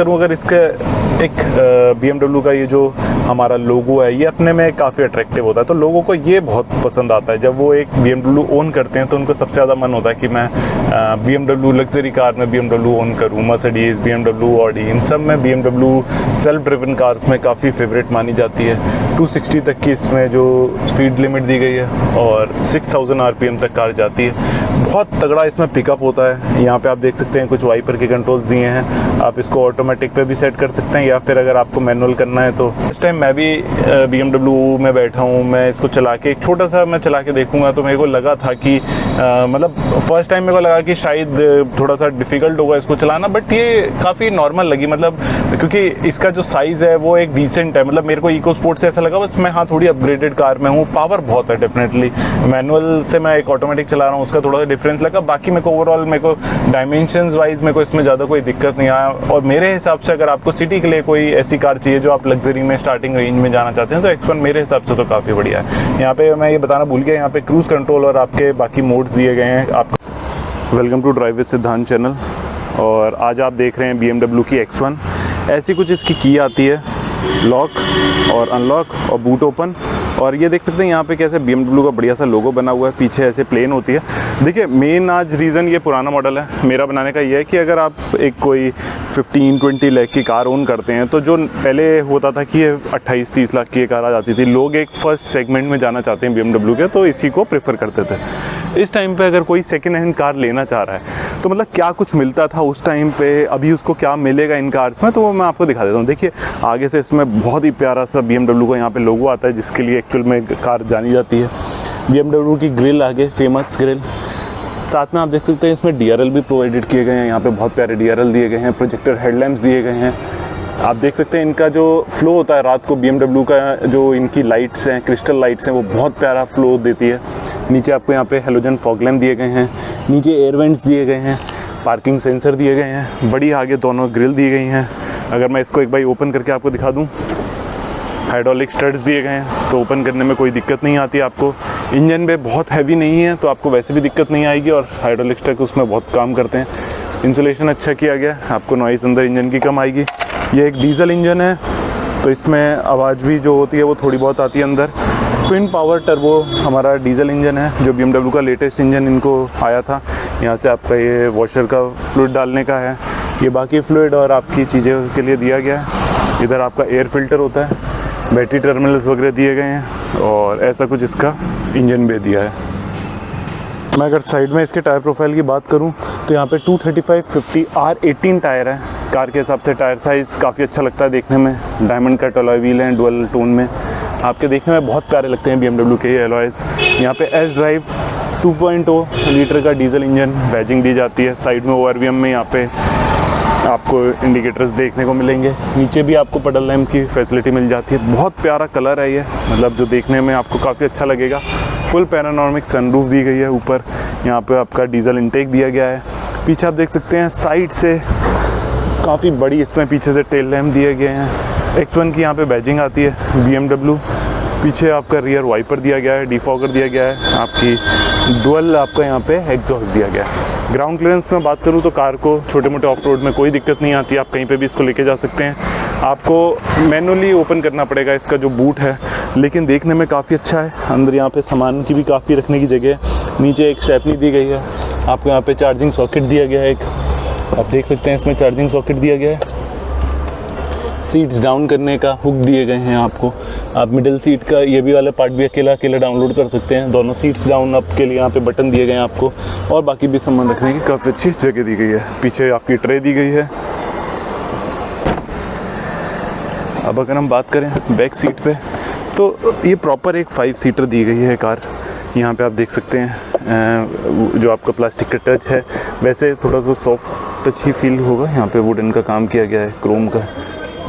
करूं अगर इसके एक BMW का ये जो हमारा लोगो है ये अपने में काफ़ी अट्रैक्टिव होता है, तो लोगों को ये बहुत पसंद आता है। जब वो एक BMW ओन करते हैं तो उनको सबसे ज़्यादा मन होता है कि मैं BMW लग्जरी कार में BMW ओन करूँ, मर्सिडीज़, BMW, ऑडी, इन सब में BMW सेल्फ ड्रिवन कार्स में काफ़ी फेवरेट मानी जाती है। 260 तक की इसमें जो स्पीड लिमिट दी गई है और 6000 RPM तक कार जाती है। बहुत तगड़ा इसमें पिकअप होता है। यहाँ पे आप देख सकते हैं कुछ वाइपर के कंट्रोल्स दिए हैं, आप इसको ऑटोमेटिक पे भी सेट कर सकते हैं या फिर अगर आपको मैनुअल करना है तो। इस टाइम मैं भी BMW में बैठा हूँ, मैं इसको चला के एक छोटा सा मैं चला के देखूँगा तो मेरे को लगा था कि मतलब फर्स्ट टाइम मेरे को लगा कि शायद थोड़ा सा डिफ़िकल्ट होगा इसको चलाना, बट ये काफ़ी नॉर्मल लगी, मतलब क्योंकि इसका जो साइज़ है वो एक डिसेंट है। मतलब मेरे को इको स्पोर्ट से ऐसा लगा बस मैं हाँ थोड़ी अपग्रेडेड कार में हूँ। पावर बहुत है डेफिनेटली, मैनुअल से मैं एक ऑटोमेटिक चला रहा हूँ उसका थोड़ा सा डिफरेंस लगा। बाकी मेरे को ओवरऑल मेरे को डायमेंशंस वाइज मेरे को इसमें ज़्यादा कोई दिक्कत नहीं आया। और मेरे हिसाब से अगर आपको सिटी के लिए कोई ऐसी कार चाहिए जो आप लग्जरी में स्टार्टिंग रेंज में जाना चाहते हैं तो X1 मेरे हिसाब से तो काफ़ी बढ़िया है। यहाँ पे मैं ये बताना भूल गया, यहाँ पे क्रूज़ कंट्रोल और आपके बाकी मोड्स दिए गए हैं आपको। वेलकम टू ड्राइव विद सिद्धांत चैनल, और आज आप देख रहे हैं BMW की X1। ऐसी कुछ इसकी की आती है, लॉक और अनलॉक और बूट ओपन। और ये देख सकते हैं यहाँ पे कैसे BMW का बढ़िया सा लोगो बना हुआ है, पीछे ऐसे प्लेन होती है। देखिए मेन आज रीज़न ये पुराना मॉडल है मेरा बनाने का ये है कि अगर आप एक कोई 15-20 लाख की कार ओन करते हैं तो जो पहले होता था कि ये 28-30 लाख की कार आ जाती थी, लोग एक फर्स्ट सेगमेंट में जाना चाहते हैं BMW के, तो इसी को प्रेफर करते थे। इस टाइम पे अगर कोई सेकेंड हैंड कार लेना चाह रहा है तो मतलब क्या कुछ मिलता था उस टाइम पे, अभी उसको क्या मिलेगा इन कार्स में, तो वो मैं आपको दिखा देता हूँ। देखिए आगे से इसमें बहुत ही प्यारा सा BMW का यहाँ पे लोगो आता है जिसके लिए एक्चुअल में कार जानी जाती है। BMW की ग्रिल आगे, फेमस ग्रिल। साथ में आप देख सकते हैं इसमें DRL भी प्रोवाइडेड किए गए हैं, यहाँ पे बहुत प्यारे DRL दिए गए हैं, प्रोजेक्टर हेडलैम्प्स दिए गए हैं। आप देख सकते हैं इनका जो फ्लो होता है रात को BMW का, जो इनकी लाइट्स हैं, क्रिस्टल लाइट्स हैं, वो बहुत प्यारा फ्लो देती है। नीचे आपको यहाँ पे हेलोजन फॉग लैम्प दिए गए हैं, नीचे एयर वेंट्स दिए गए हैं, पार्किंग सेंसर दिए गए हैं, बड़ी आगे दोनों ग्रिल दी गई हैं। अगर मैं इसको एक बार ओपन करके आपको दिखा दूँ, हाइड्रोलिक स्टड्स दिए गए हैं तो ओपन करने में कोई दिक्कत नहीं आती आपको। इंजन भी बहुत हैवी नहीं है तो आपको वैसे भी दिक्कत नहीं आएगी, और हाइड्रोलिक स्टड उसमें बहुत काम करते हैं। इंसुलेशन अच्छा किया गया, आपको नॉइज़ अंदर इंजन की कम आएगी। ये एक डीजल इंजन है तो इसमें आवाज़ भी जो होती है वो थोड़ी बहुत आती है अंदर। ट्विन पावर टर्बो हमारा डीजल इंजन है जो BMW का लेटेस्ट इंजन इनको आया था। यहाँ से आपका ये वॉशर का फ्लूइड डालने का है, ये बाकी फ्लूइड और आपकी चीज़ें के लिए दिया गया है। इधर आपका एयर फिल्टर होता है, बैटरी टर्मिनल्स वगैरह दिए गए हैं, और ऐसा कुछ इसका इंजन भी दिया है। मैं अगर साइड में इसके टायर प्रोफाइल की बात करूं तो यहाँ पे 235/50 R18 टायर है। कार के हिसाब से टायर साइज़ काफ़ी अच्छा लगता है देखने में। डायमंड कट अलॉय व्हील हैं डुअल टोन में, आपके देखने में बहुत प्यारे लगते हैं BMW के ये अलॉयज़। यहाँ पे एस ड्राइव 2.0 लीटर का डीजल इंजन बैजिंग दी जाती है। साइड में ORVM में यहाँ पे आपको इंडिकेटर्स देखने को मिलेंगे। नीचे भी आपको पडल लैम्प की फैसिलिटी मिल जाती है। बहुत प्यारा कलर है ये, मतलब जो देखने में आपको काफ़ी अच्छा लगेगा। फुल पैनोरामिक सनरूफ दी गई है ऊपर, यहाँ पे आपका डीजल इंटेक दिया गया है। पीछे आप देख सकते हैं साइड से काफ़ी बड़ी इसमें पीछे से टेल लैम्प दिए गए हैं। X1 की यहाँ पे बैजिंग आती है BMW। पीछे आपका रियर वाइपर दिया गया है, डिफॉगर दिया गया है, आपकी डुअल आपका यहाँ पे एग्जॉस्ट दिया गया है। ग्राउंड क्लियरेंस में बात करूँ तो कार को छोटे मोटे ऑफ रोड में कोई दिक्कत नहीं आती, आप कहीं पे भी इसको लेके जा सकते हैं। आपको मैनुअली ओपन करना पड़ेगा इसका जो बूट है, लेकिन देखने में काफ़ी अच्छा है। अंदर यहाँ पे सामान की भी काफ़ी रखने की जगह है। नीचे एक स्टेपनी दी गई है, आपको यहाँ पे चार्जिंग सॉकेट दिया गया है एक, आप देख सकते हैं इसमें चार्जिंग सॉकेट दिया गया है। सीट्स डाउन करने का हुक दिए गए हैं आपको। आप मिडिल सीट का ये भी वाला पार्ट भी अकेला डाउनलोड कर सकते हैं। दोनों सीट्स डाउन अप के लिए यहाँ पे बटन दिए गए हैं आपको, और बाकी भी सामान रखने की काफ़ी अच्छी जगह दी गई है। पीछे आपकी ट्रे दी गई है। अब अगर हम बात करें बैक सीट पे तो ये प्रॉपर एक 5 सीटर दी गई है कार। यहाँ पे आप देख सकते हैं जो आपका प्लास्टिक का टच है, वैसे थोड़ा सा सॉफ्ट टच ही फील होगा। यहाँ पे वुडन का काम किया गया है, क्रोम का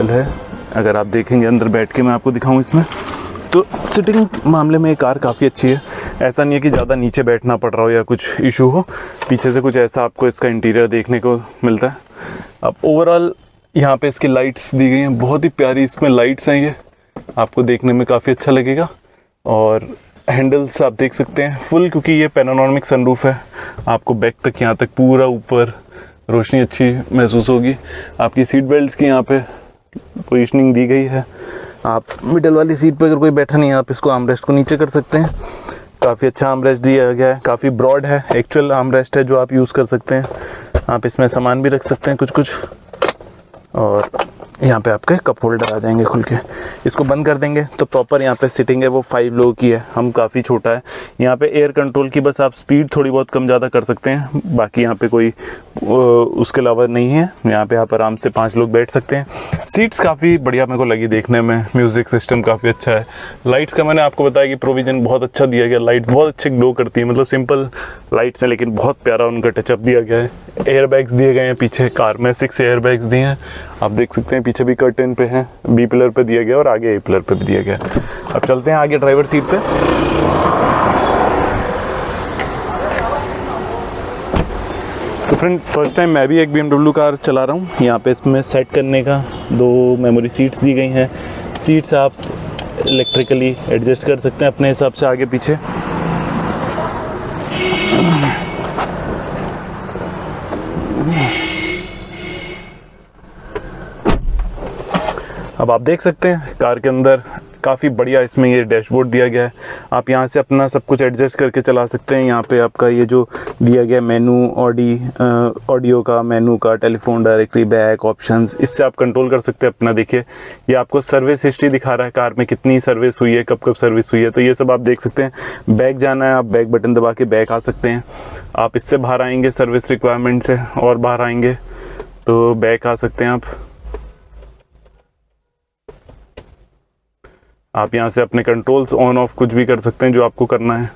है। अगर आप देखेंगे अंदर बैठ के मैं आपको दिखाऊं इसमें, तो सिटिंग मामले में ये कार काफ़ी अच्छी है। ऐसा नहीं है कि ज़्यादा नीचे बैठना पड़ रहा हो या कुछ इशू हो। पीछे से कुछ ऐसा आपको इसका इंटीरियर देखने को मिलता है। अब ओवरऑल यहाँ पे इसकी लाइट्स दी गई हैं, बहुत ही प्यारी इसमें लाइट्स हैं, ये आपको देखने में काफ़ी अच्छा लगेगा। और हैंडल्स आप देख सकते हैं फुल, क्योंकि ये पैनोरामिक सनरूफ है, आपको बैक तक यहाँ तक पूरा ऊपर रोशनी अच्छी महसूस होगी। आपकी सीट बेल्ट्स की यहाँ पे पोजीशनिंग दी गई है। आप मिडल वाली सीट पे अगर कोई बैठा नहीं है, आप इसको आर्मरेस्ट को नीचे कर सकते हैं। काफ़ी अच्छा आर्मरेस्ट दिया गया है, काफ़ी ब्रॉड है, एक्चुअल आर्मरेस्ट है जो आप यूज़ कर सकते हैं। आप इसमें सामान भी रख सकते हैं कुछ और यहाँ पे आपके कप होल्डर आ जाएंगे खुल के। इसको बंद कर देंगे तो प्रॉपर यहाँ पे सीटिंग है वो 5 लोगों की है, हम काफ़ी छोटा है। यहाँ पे एयर कंट्रोल की बस आप स्पीड थोड़ी बहुत कम ज़्यादा कर सकते हैं, बाकी यहाँ पे कोई उसके अलावा नहीं है। यहाँ पे आप आराम से 5 लोग बैठ सकते हैं। सीट्स काफ़ी बढ़िया मेरे को लगी देखने में, म्यूज़िक सिस्टम काफ़ी अच्छा है। लाइट्स का मैंने आपको बताया कि प्रोविज़न बहुत अच्छा दिया गया, लाइट बहुत अच्छे ग्लो करती है, मतलब सिंपल लाइट्स हैं लेकिन बहुत प्यारा उनका टचअप दिया गया है। एयर बैग्स दिए गए हैं पीछे, कार में 6 एयर बैग्स दिए हैं, आप देख सकते हैं। पीछे भी कर्टन पे हैं, बी पिलर पे दिया गया और आगे ए पिलर पे भी दिया गया। अब चलते हैं आगे ड्राइवर सीट पे। तो फ्रेंड, फर्स्ट टाइम मैं भी एक BMW कार चला रहा हूँ। यहाँ पे इसमें सेट करने का 2 मेमोरी सीट्स दी गई हैं। सीट्स आप इलेक्ट्रिकली एडजस्ट कर सकते हैं अपने हिसाब से आगे पीछे। अब आप देख सकते हैं कार के अंदर काफ़ी बढ़िया इसमें ये डैशबोर्ड दिया गया है। आप यहाँ से अपना सब कुछ एडजस्ट करके चला सकते हैं। यहाँ पे आपका ये जो दिया गया मेनू, ऑडियो का, मेनू का, टेलीफोन डायरेक्टरी, बैक ऑप्शंस, इससे आप कंट्रोल कर सकते हैं अपना। देखिए ये आपको सर्विस हिस्ट्री दिखा रहा है, कार में कितनी सर्विस हुई है, कब कब सर्विस हुई है, तो ये सब आप देख सकते हैं। बैक जाना है, आप बैक बटन दबा के बैक आ सकते हैं। आप इससे बाहर आएंगे सर्विस रिक्वायरमेंट से, और बाहर आएंगे तो बैक आ सकते हैं आप यहाँ से अपने कंट्रोल्स ऑन ऑफ कुछ भी कर सकते हैं जो आपको करना है।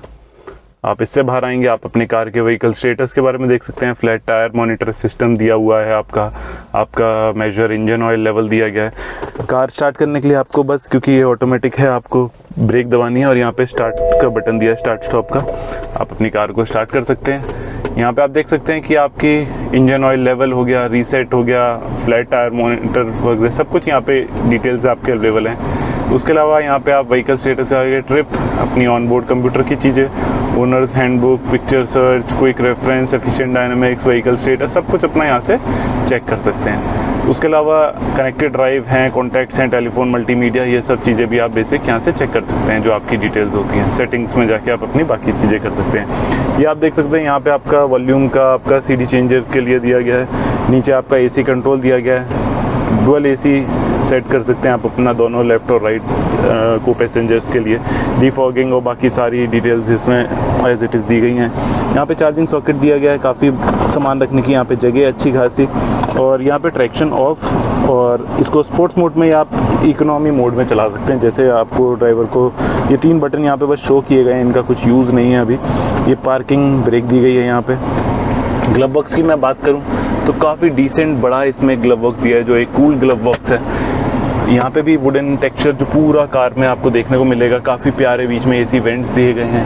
आप इससे बाहर आएंगे, आप अपने कार के व्हीकल स्टेटस के बारे में देख सकते हैं। फ्लैट टायर मॉनिटर सिस्टम दिया हुआ है, आपका मेजर इंजन ऑयल लेवल दिया गया है। कार स्टार्ट करने के लिए आपको बस, क्योंकि ये ऑटोमेटिक है, आपको ब्रेक दबानी है और यहाँ पे स्टार्ट का बटन दिया है, स्टार्ट स्टॉप का। आप अपनी कार को स्टार्ट कर सकते हैं। यहाँ पे आप देख सकते हैं कि आपकी इंजन ऑयल लेवल हो गया, रीसेट हो गया, फ्लैट टायर मॉनिटर वगैरह सब कुछ यहाँ पे डिटेल्स आपके अवेलेबल हैं। उसके अलावा यहाँ पे आप व्हीकल स्टेटस आगे, ट्रिप, अपनी ऑन बोर्ड कंप्यूटर की चीज़ें, owners handbook, picture search, quick reference, efficient dynamics, vehicle status, सब कुछ अपना यहाँ से चेक कर सकते हैं। उसके अलावा कनेक्टेड ड्राइव हैं, कॉन्टैक्ट्स हैं, टेलीफोन, मल्टीमीडिया, ये सब चीज़ें भी आप बेसिक यहाँ से चेक कर सकते हैं जो आपकी डिटेल्स होती हैं। सेटिंग्स में जाके आप अपनी बाकी चीज़ें कर सकते हैं। ये आप देख सकते हैं यहाँ पे आपका वॉल्यूम का, आपका CD चेंजर के लिए दिया गया है। नीचे आपका AC कंट्रोल दिया गया है, डुअल AC सेट कर सकते हैं आप अपना, दोनों लेफ़्ट और राइट को पैसेंजर्स के लिए। डिफॉगिंग और बाकी सारी डिटेल्स इसमें एज इट इज़ दी गई हैं। यहाँ पे चार्जिंग सॉकेट दिया गया है, काफ़ी सामान रखने की यहाँ पे जगह अच्छी खासी। और यहाँ पे ट्रैक्शन ऑफ, और इसको स्पोर्ट्स मोड में या आप इकोनॉमी मोड में चला सकते हैं। जैसे आपको ड्राइवर को ये 3 बटन यहाँ पे बस शो किए गए हैं, इनका कुछ यूज़ नहीं है अभी। ये पार्किंग ब्रेक दी गई है यहाँ पे। ग्लव बॉक्स की मैं बात करूँ तो काफ़ी डिसेंट बड़ा इसमें ग्लव बॉक्स दिया है, जो एक कूल ग्लव बॉक्स है। यहाँ पे भी वुडन टेक्सचर जो पूरा कार में आपको देखने को मिलेगा, काफ़ी प्यारे। बीच में AC वेंट्स दिए गए हैं।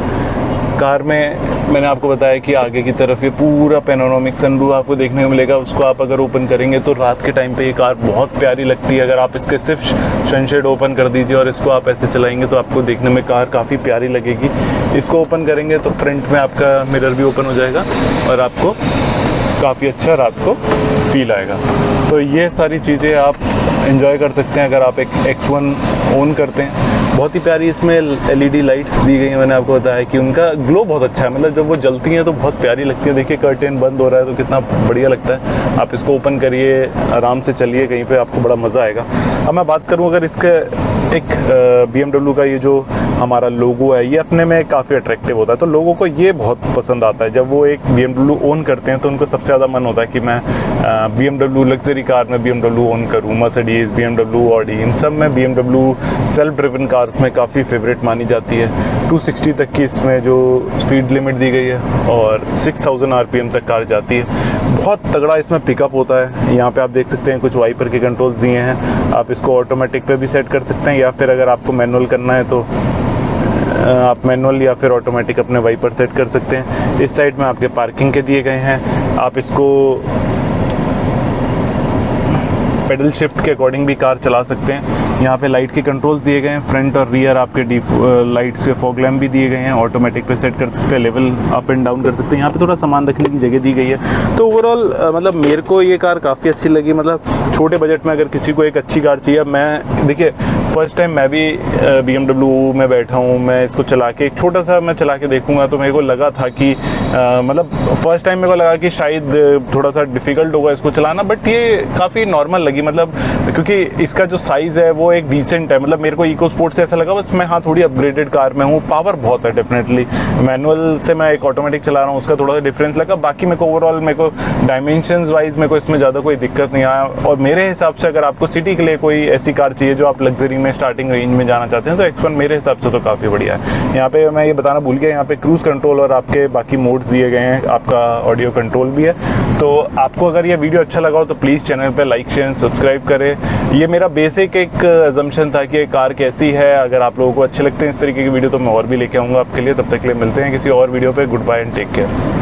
कार में मैंने आपको बताया कि आगे की तरफ ये पूरा पैनोरामिक सनरूफ आपको देखने को मिलेगा। उसको आप अगर ओपन करेंगे तो रात के टाइम पे ये कार बहुत प्यारी लगती है। अगर आप इसके सिर्फ सनशेड ओपन कर दीजिए और इसको आप ऐसे चलाएंगे तो आपको देखने में कार काफ़ी प्यारी लगेगी। इसको ओपन करेंगे तो फ्रंट में आपका मिरर भी ओपन हो जाएगा और आपको काफ़ी अच्छा रात को फील आएगा। तो ये सारी चीज़ें आप एंजॉय कर सकते हैं अगर आप एक X1 ओन करते हैं। बहुत ही प्यारी इसमें LED लाइट्स दी गई हैं। मैंने आपको बताया कि उनका ग्लो बहुत अच्छा है, मतलब जब वो जलती हैं तो बहुत प्यारी लगती है। देखिए कर्टेन बंद हो रहा है तो कितना बढ़िया लगता है। आप इसको ओपन करिए, आराम से चलिए कहीं पे, आपको बड़ा मज़ा आएगा। अब मैं बात करूँ अगर इसके एक BMW का ये जो हमारा लोगो है, ये अपने में काफ़ी अट्रैक्टिव होता है, तो लोगों को ये बहुत पसंद आता है। जब वो एक BMW ओन करते हैं तो उनको सबसे ज़्यादा मन होता है कि मैं BMW लग्जरी कार में BMW ओन करूँ। मर्सिडीज़, BMW, ऑडी, इन सब में BMW सेल्फ ड्रिवन कार्स में काफ़ी फेवरेट मानी जाती है। 260 तक की इसमें जो स्पीड लिमिट दी गई है और 6000 RPM तक कार जाती है। बहुत तगड़ा इसमें पिकअप होता है। यहाँ पे आप देख सकते हैं कुछ वाइपर के कंट्रोल्स दिए हैं। आप इसको ऑटोमेटिक पे भी सेट कर सकते हैं, या फिर अगर आपको मैनुअल करना है तो आप मैनुअल या फिर ऑटोमेटिक अपने वाइपर सेट कर सकते हैं। इस साइड में आपके पार्किंग के दिए गए हैं। आप इसको पेडल शिफ्ट के अकॉर्डिंग भी कार चला सकते हैं। यहाँ पे लाइट के कंट्रोल्स दिए गए हैं, फ्रंट और रियर आपके लाइट्स के फॉग लैम्प भी दिए गए हैं, ऑटोमेटिक पे सेट कर सकते हैं, लेवल अप एंड डाउन कर सकते हैं। यहाँ पे थोड़ा सामान रखने की जगह दी गई है। तो ओवरऑल मतलब मेरे को ये कार काफ़ी अच्छी लगी। मतलब छोटे बजट में अगर किसी को एक अच्छी कार चाहिए, मैं देखिए फर्स्ट टाइम मैं भी BMW में बैठा हूँ, मैं इसको चला के एक छोटा सा मैं चला के देखूँगा, तो मेरे को लगा था कि मतलब फर्स्ट टाइम मेरे को लगा कि शायद थोड़ा सा डिफ़िकल्ट होगा इसको चलाना, बट ये काफ़ी नॉर्मल लगी। मतलब क्योंकि इसका जो साइज़ है वो एक डिसेंट है। मतलब मेरे को इको स्पोर्ट से ऐसा लगा बस मैं हाँ थोड़ी अपग्रेडेड कार में हूँ। पावर बहुत है डेफिनेटली, मैनुअल से मैं एक ऑटोमेटिक चला रहा हूँ, उसका थोड़ा सा डिफरेंस लगा। बाकी मेरे को ओवरऑल मेरे को डायमेंशंस वाइज मेरे को इसमें ज़्यादा कोई दिक्कत नहीं आया। और मेरे हिसाब से अगर आपको सिटी के लिए कोई ऐसी कार चाहिए जो आप लग्जरी में स्टार्टिंग रेंज में जाना चाहते हैं, तो X1 मेरे हिसाब से तो काफ़ी बढ़िया है। यहाँ पे मैं ये बताना भूल गया, यहाँ पे क्रूज़ कंट्रोल और आपके बाकी मोड्स दिए गए हैं, आपका ऑडियो कंट्रोल भी है। तो आपको अगर ये वीडियो अच्छा लगा हो तो प्लीज़ चैनल पे लाइक शेयर सब्सक्राइब करें। ये मेरा बेसिक एक अजम्पशन था कि ये कार कैसी है। अगर आप लोगों को अच्छे लगते हैं इस तरीके की वीडियो तो मैं और भी लेके आऊँगा आपके लिए। तब तक के लिए मिलते हैं किसी और वीडियो पे। Goodbye and take care.